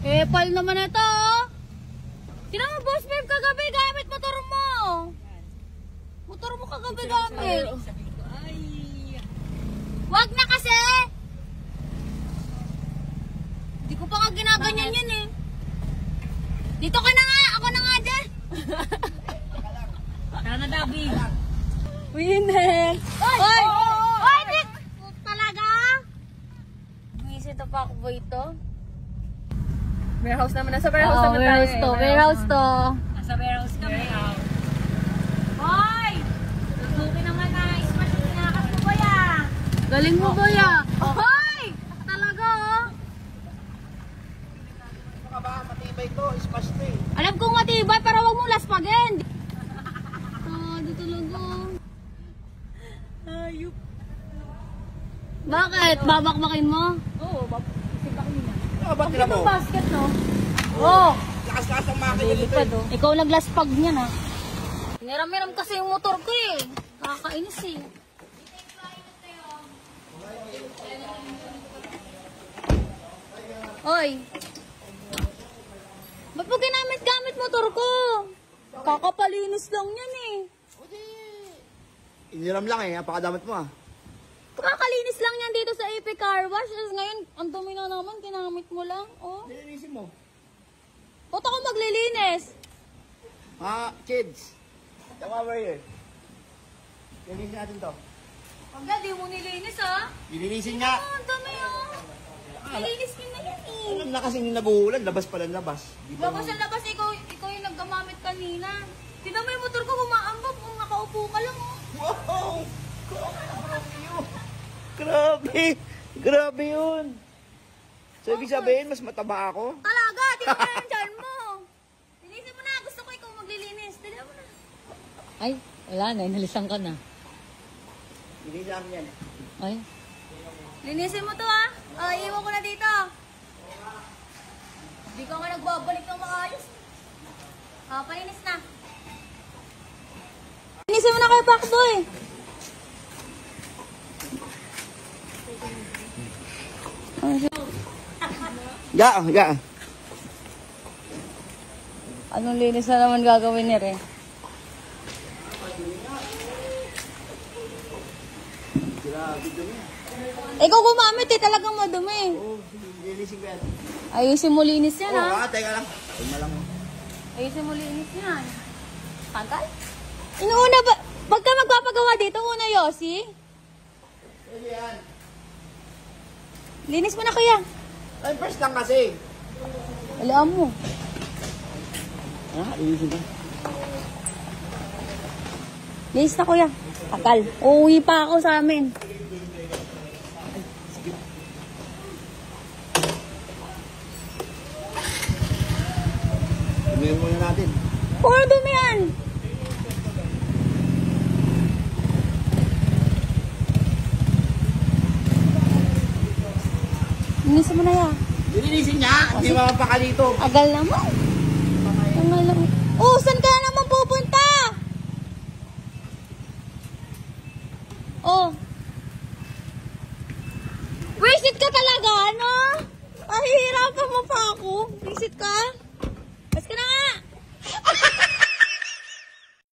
Epal naman ito, oh. Tinan mo, boss babe, kagabi gamit motor mo. Motor mo kagabi gamit. Wag na kasi. Di ko pa nga ginaganyan yan eh. Dito ka na nga, ako na nga dyan. Tara na, Dabi. Winner. Oy! Oy! Talaga? Ito pa ako ba ito? Warehouse naman. Nasa warehouse naman tayo. Warehouse to. Warehouse to. Nasa warehouse kami. Hoy! Suzuki naman na. Smash yung pinakas mo, Boya. Galing mo, Boya. Hoy! Talaga, oh. Baka ba matibay to? Smash to eh. Alam kong matibay, pero wag mong laspagin. Dito talaga. Ayup. Bakit? Babakbakin mo? Oo, babakbakin niya. Ano ba tira mo? Ang basket, no? Oo. Lakas-lakas ang makina dito eh. Ikaw naglaspag niya na. Niram-niram kasi yung motor ko eh. Nakakainis eh. Oy. Ba't mo ginamit-gamit motor ko? Kakapalinis lang yan eh. Iniram lang eh. Napakadamit mo ah. Kakalinis lang yan dito sa AP Car Wash. Ngayon, ang dumi na naman. Ginamit mo lang. Oh. Lilinisin mo. Ba't ako maglilinis? Kids. Come over here. Lilinisin natin to. Pagka, di mo nilinis ah. Lilinisin nga. Oh, ang dami oh. Nilinis ko na yan eh. Alam na kasi yung nabuhulan. Labas pala labas. Labas sa labas, ikaw yung naggamamit kanina. Tignan mo yung motor ko kumaambap kung nakaupo ka lang oh. Wow! Grabe yun. Grabe. Grabe yun. So, ibig sabihin, mas mataba ako? Talaga, tignan mo yung dyan mo. Linisin mo na, gusto ko ikaw maglilinis. Tignan mo na. Ay, wala na, inalisan ka na. Linisin namin yan. Ay. Linisin mo to ha. Iwan ko na dito. Hindi ka nga nagbabalik ng maayos. Palinis na. Linisin mo na kayo, Pakboy. Ja. Anong linis na naman gagawin niya rin? Ikaw gumamit eh, talagang madumi. Oo, linisin ko yan. Ayusin mo linis yan ha. Teka lang. Ayun na lang. Ayusin mo linis yan. Tagal? Inuuna ba? Pagka magpapagawa dito muna, Yossi. Pwede yan. Linis mo na kuya. Ay, first lang kasi. Alam mo. Linisin ka. Linis na kuya. Tagal. Uuwi pa ako sa amin. Dumihan muna natin. Puro dumi yan. Linisin mo na yan. Linisin niya. Hindi makapaka dito. Agal naman. Agal naman. Oh, saan ka naman pupunta? Oh. Visit ka talaga, ano? Pahihirapan mo pa ako. Visit ka?